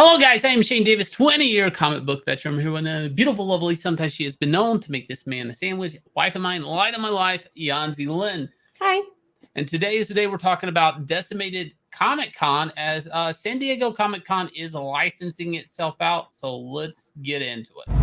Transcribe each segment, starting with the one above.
Hello, guys. I am Shane Davis, 20-year comic book veteran. I'm here with a beautiful, lovely, sometimes she has been known to make this man a sandwich, wife of mine, light of my life, Yanzi Lynn. Hi. And today is the day we're talking about decimated Comic Con, as San Diego Comic Con is licensing itself out. So let's get into it.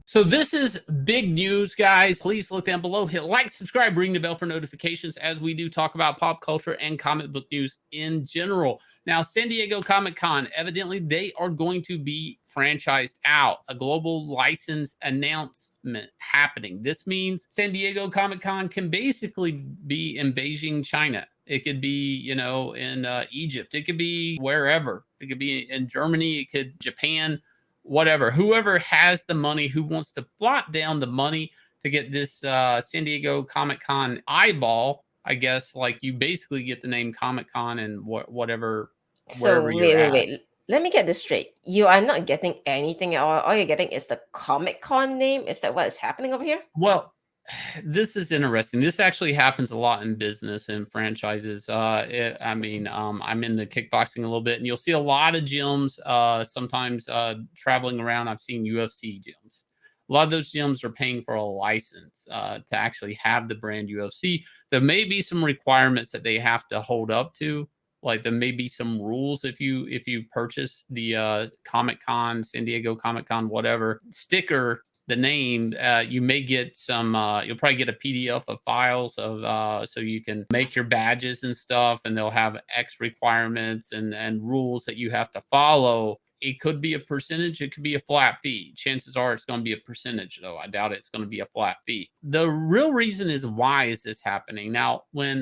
So this is big news, guys. Please look down below, hit like, subscribe, ring the bell for notifications as we do talk about pop culture and comic book news in general. Now, San Diego Comic Con, evidently they are going to be franchised out. A global license announcement happening. This means San Diego Comic Con can basically be in Beijing, China. It could be, you know, in Egypt. It could be wherever. It could be in Germany. It could Japan. Whatever, whoever has the money, who wants to plot down the money to get this San Diego Comic Con eyeball, I guess, like you basically get the name Comic Con and whatever, wherever you're at. Wait. Let me get this straight. You are not getting anything at all. All you're getting is the Comic Con name. Is that what is happening over here? Well, this is interesting. This actually happens a lot in business and franchises. I'm into kickboxing a little bit, and you'll see a lot of gyms sometimes traveling around. I've seen UFC gyms. A lot of those gyms are paying for a license to actually have the brand UFC. There may be some requirements that they have to hold up to. Like there may be some rules if you purchase the Comic Con, San Diego Comic Con, whatever sticker, the name, you may get some, you'll probably get a PDF of files of, so you can make your badges and stuff, and they'll have X requirements and rules that you have to follow. It could be a percentage. It could be a flat fee. Chances are it's going to be a percentage, though. I doubt it's going to be a flat fee. The real reason is, why is this happening? Now, when,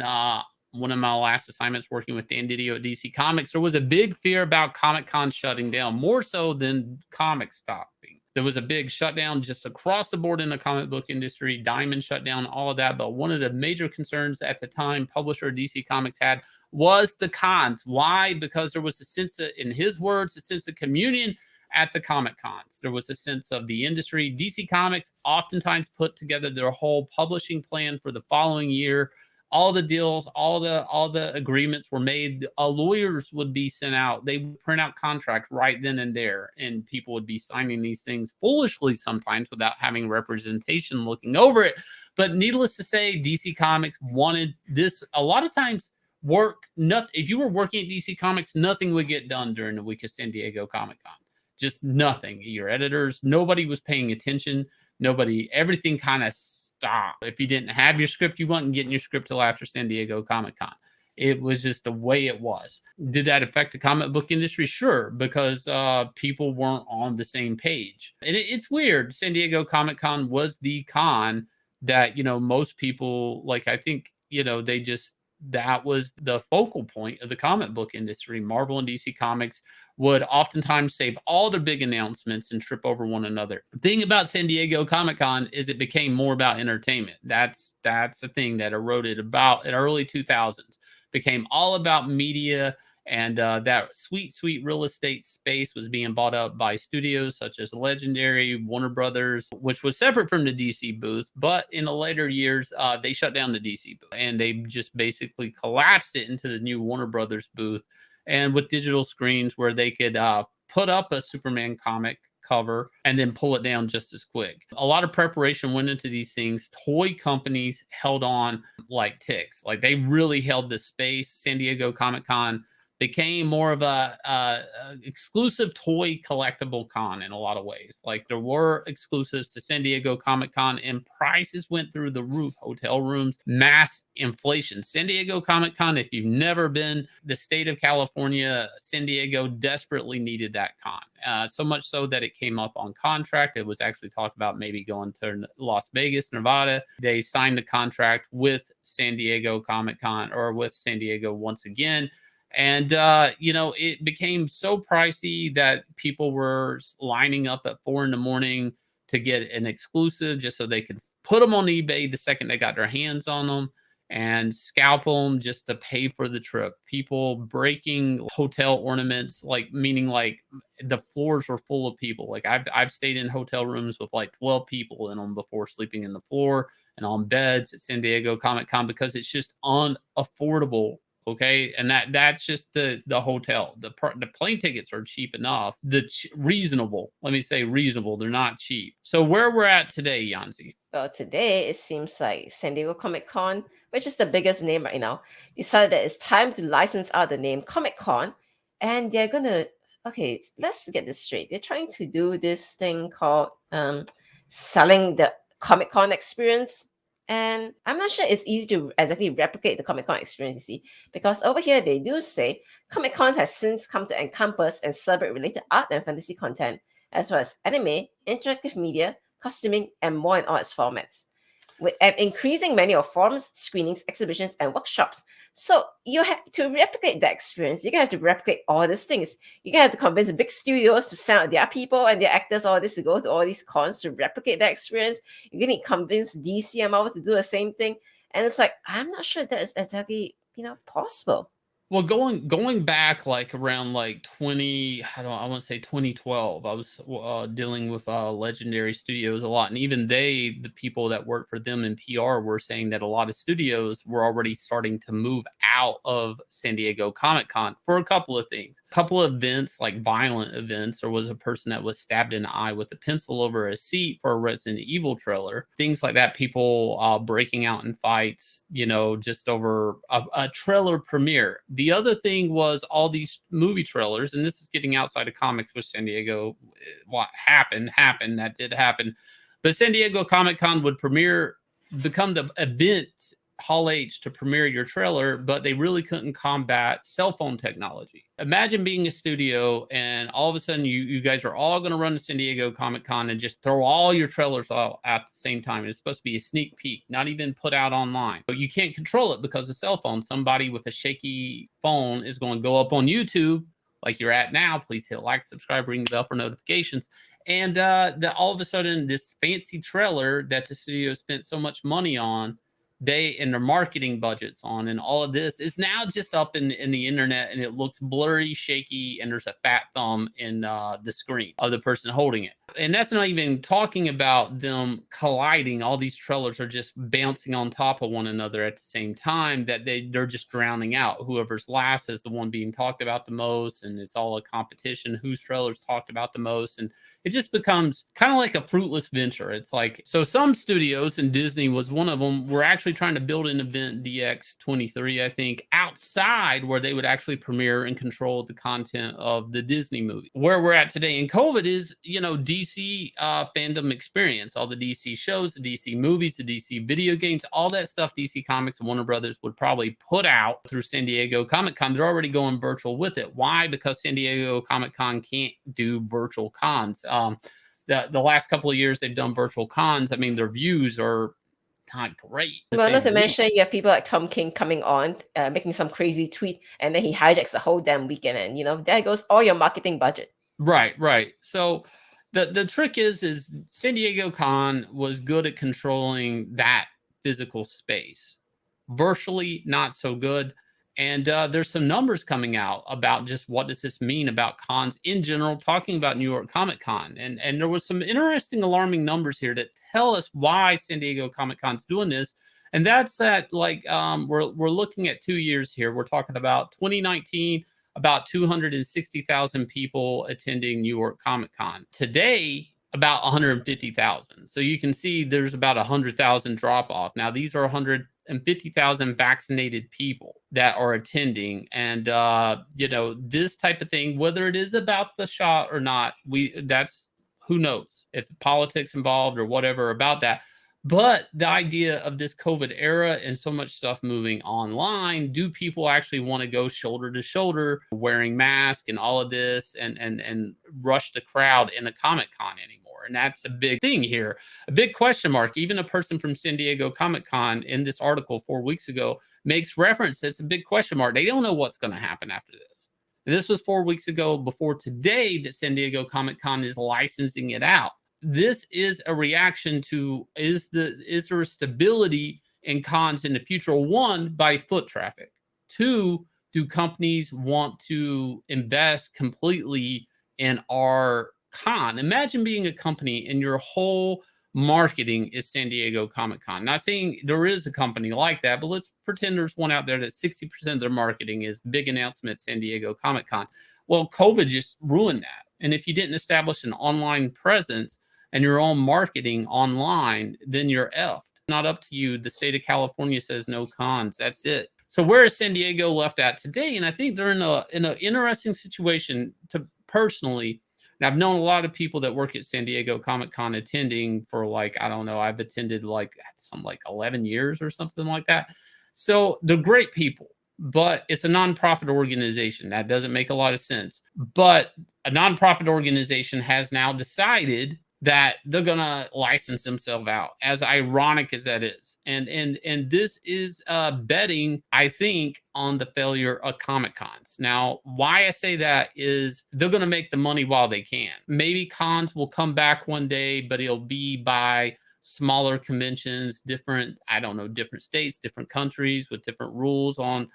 one of my last assignments working with Dan Didio at DC Comics, there was a big fear about Comic Con shutting down, more so than comics stopping. There was a big shutdown just across the board in the comic book industry. Diamond shut down, all of that. But one of the major concerns at the time publisher DC Comics had was the cons. Why? Because there was a sense of, in his words, a sense of communion at the Comic Cons. There was a sense of the industry. DC Comics oftentimes put together their whole publishing plan for the following year. All the deals, all the agreements were made. Lawyers would be sent out. They would print out contracts right then and there, and people would be signing these things foolishly sometimes without having representation looking over it. But needless to say, DC Comics wanted this. A lot of times, if you were working at DC Comics, nothing would get done during the week of San Diego Comic Con. Just nothing. Your editors, nobody was paying attention. Everything kind of stopped. If you didn't have your script, you weren't getting your script till after San Diego Comic Con. It was just the way it was. Did that affect the comic book industry? Sure, because people weren't on the same page. And it's weird. San Diego Comic Con was the con that, you know, most people, like, I think, you know, that was the focal point of the comic book industry. Marvel and DC Comics would oftentimes save all their big announcements and trip over one another. The thing about San Diego Comic Con is it became more about entertainment. That's a thing that eroded about in early 2000s. Became all about media, and that sweet real estate space was being bought up by studios such as Legendary, Warner Brothers, which was separate from the DC booth. But in the later years, they shut down the DC booth, and they just basically collapsed it into the new Warner Brothers booth, and with digital screens where they could put up a Superman comic cover and then pull it down just as quick. A lot of preparation went into these things. Toy companies held on like ticks. Like, they really held the space. San Diego Comic Con became more of a exclusive toy collectible con in a lot of ways. Like, there were exclusives to San Diego Comic Con, and prices went through the roof. Hotel rooms, mass inflation. San Diego Comic Con, if you've never been, the state of California, San Diego desperately needed that con. So much so that it came up on contract. It was actually talked about maybe going to Las Vegas, Nevada. They signed the contract with San Diego Comic Con, or with San Diego once again. And, you know, it became so pricey that people were lining up at 4 a.m. to get an exclusive just so they could put them on eBay the second they got their hands on them and scalp them just to pay for the trip. People breaking hotel ornaments, like, meaning like the floors were full of people. Like, I've stayed in hotel rooms with like 12 people in them before, sleeping in the floor and on beds at San Diego Comic Con, because it's just unaffordable Okay, and that's just the hotel. The plane tickets are cheap enough. Reasonable. Let me say reasonable. They're not cheap. So where we're at today, Yanzi. Well, today it seems like San Diego Comic Con, which is the biggest name right now, decided that it's time to license out the name Comic Con, and they're gonna. Okay, let's get this straight. They're trying to do this thing called selling the Comic Con experience, and I'm not sure it's easy to exactly replicate the Comic Con experience. You see, because over here they do say Comic Con has since come to encompass and celebrate related art and fantasy content, as well as anime, interactive media, costuming, and more in all its formats. With an increasing many of forums, screenings, exhibitions, and workshops. So you have to replicate that experience. You're gonna have to replicate all these things. You're gonna have to convince the big studios to send out their people and their actors, all this to go to all these cons to replicate that experience. You're gonna convince DC and Marvel to do the same thing. And it's like, I'm not sure that is exactly, possible. Well, going back like around like 20, I want to say 2012, I was dealing with Legendary Studios a lot, and even the people that work for them in PR were saying that a lot of studios were already starting to move out of San Diego Comic Con for a couple of things, a couple of events like violent events. There was a person that was stabbed in the eye with a pencil over a seat for a Resident Evil trailer, things like that. People breaking out in fights, just over a trailer premiere. The other thing was all these movie trailers, and this is getting outside of comics with San Diego. What happened, that did happen. But San Diego Comic Con would become the event Hall H to premiere your trailer, but they really couldn't combat cell phone technology. Imagine being a studio and all of a sudden you guys are all going to run to San Diego Comic Con and just throw all your trailers out at the same time. It's supposed to be a sneak peek, not even put out online. But you can't control it because of cell phone. Somebody with a shaky phone is going to go up on YouTube like you're at now. Please hit like, subscribe, ring the bell for notifications. And all of a sudden, this fancy trailer that the studio spent so much money on, they and their marketing budgets on, and all of this is now just up in the internet, and it looks blurry, shaky, and there's a fat thumb in the screen of the person holding it. And that's not even talking about them colliding. All these trailers are just bouncing on top of one another at the same time, that they're just drowning out. Whoever's last is the one being talked about the most, and it's all a competition whose trailer's talked about the most. And it just becomes kind of like a fruitless venture. It's like, so some studios, and Disney was one of them, were actually trying to build an event, DX23, I think, outside where they would actually premiere and control the content of the Disney movie. Where we're at today in COVID is, DC fandom experience, all the DC shows, the DC movies, the DC video games, all that stuff DC Comics and Warner Brothers would probably put out through San Diego Comic Con. They're already going virtual with it. Why? Because San Diego Comic Con can't do virtual cons. The last couple of years they've done virtual cons. I mean, their views are not great. Well, not to mention you have people like Tom King coming on, making some crazy tweet, and then he hijacks the whole damn weekend, and there goes all your marketing budget. Right. So the trick is San Diego Con was good at controlling that physical space. Virtually not so good. And there's some numbers coming out about just what does this mean about cons in general, talking about New York Comic Con. And there was some interesting, alarming numbers here that tell us why San Diego Comic Con's doing this. And that's that, like, we're looking at 2 years here. We're talking about 2019, about 260,000 people attending New York Comic Con. Today, about 150,000. So you can see there's about 100,000 drop off. Now, these are 150,000 vaccinated people that are attending. And, this type of thing, whether it is about the shot or not, that's who knows if politics involved or whatever about that. But the idea of this COVID era and so much stuff moving online, do people actually want to go shoulder to shoulder wearing masks and all of this and rush the crowd in a Comic Con anymore? And that's a big thing here, a big question mark. Even a person from San Diego Comic Con in this article 4 weeks ago makes reference. It's a big question mark. They don't know what's going to happen after this. This was 4 weeks ago before today that San Diego Comic Con is licensing it out. This is a reaction to, is there a stability in cons in the future? One, by foot traffic. Two, do companies want to invest completely in our con? Imagine being a company and your whole marketing is San Diego Comic-Con. Not saying there is a company like that, but let's pretend there's one out there that 60% of their marketing is big announcement San Diego Comic-Con. Well, COVID just ruined that. And if you didn't establish an online presence and your own marketing online, then you're effed. It's not up to you. The state of California says no cons. That's it. So where is San Diego left at today? And I think they're in an interesting situation to personally. And I've known a lot of people that work at San Diego Comic-Con attending for like, I don't know, I've attended like 11 years or something like that. So they're great people, but it's a nonprofit organization. That doesn't make a lot of sense. But a nonprofit organization has now decided that they're gonna license themselves out, as ironic as that is. And this is betting, I think, on the failure of Comic Cons. Now, why I say that is they're gonna make the money while they can. Maybe cons will come back one day, but it'll be by smaller conventions, different states, different countries with different rules on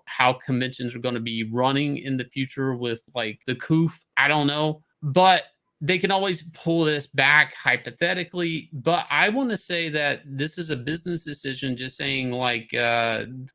how conventions are going to be running in the future with like the COOF. I don't know, but they can always pull this back hypothetically. But I want to say that this is a business decision, just saying like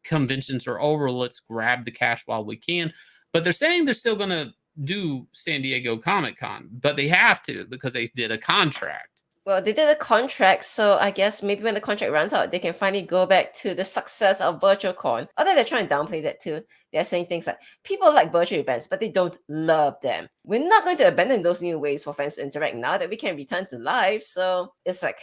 conventions are over. Let's grab the cash while we can. But they're saying they're still going to do San Diego Comic-Con, but they have to because they did a contract. Well, they did a contract, so I guess maybe when the contract runs out, they can finally go back to the success of VirtualCon. Although they're trying to downplay that too. They're saying things like, people like virtual events, but they don't love them. We're not going to abandon those new ways for fans to interact now that we can return to live. So it's like,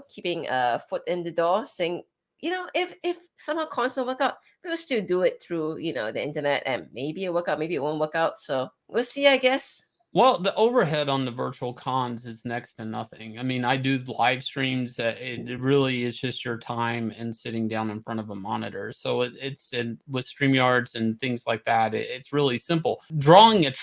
keeping a foot in the door, saying, if somehow cons don't work out, we'll still do it through, the internet, and maybe it'll work out, maybe it won't work out. So we'll see, I guess. Well, the overhead on the virtual cons is next to nothing. I mean, I do live streams. It really is just your time and sitting down in front of a monitor. So it's with StreamYards and things like that, it's really simple. Drawing a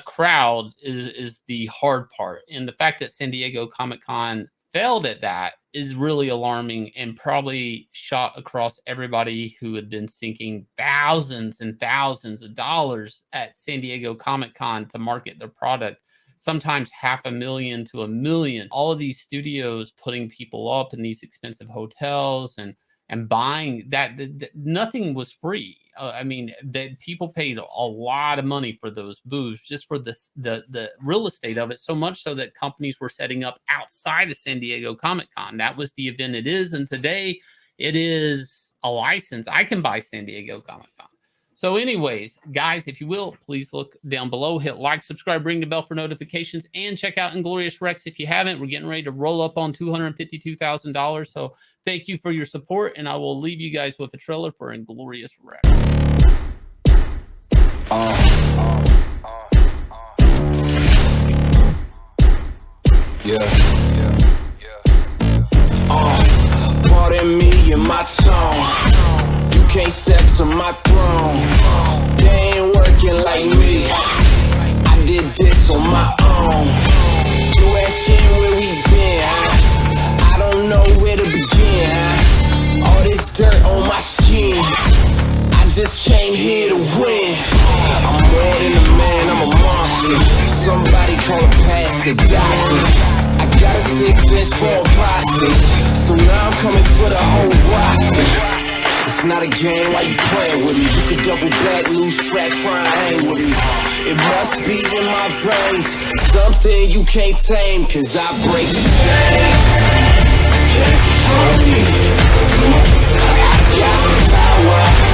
crowd is the hard part. And the fact that San Diego Comic-Con failed at that is really alarming and probably shot across everybody who had been sinking thousands and thousands of dollars at San Diego Comic-Con to market their product, sometimes $500,000 to $1 million. All of these studios putting people up in these expensive hotels and buying that nothing was free. I mean, that people paid a lot of money for those booths just for the real estate of it, so much so that companies were setting up outside of San Diego Comic-Con. That was the event it is, and today it is a license. I can buy San Diego Comic-Con. So anyways, guys, if you will, please look down below, hit like, subscribe, ring the bell for notifications, and check out Inglorious Rex if you haven't. We're getting ready to roll up on $252,000. So thank you for your support, and I will leave you guys with a trailer for Inglorious Rex. Pardon me and my tone. You can't step to my throne. They ain't working like me. I did this on my own. You asking where we been, huh? I don't know where to begin, huh? All this dirt on my skin. I just came here to win. I'm more than a man, I'm a monster. Somebody call a pastor, doctor. I got a 6 cents for a prostate. So now I'm coming for the whole roster. It's not a game, why you playing with me? You could double back, lose track, try and hang with me. It must be in my veins, something you can't tame, cause I break the chains. Can't control me. I got the power.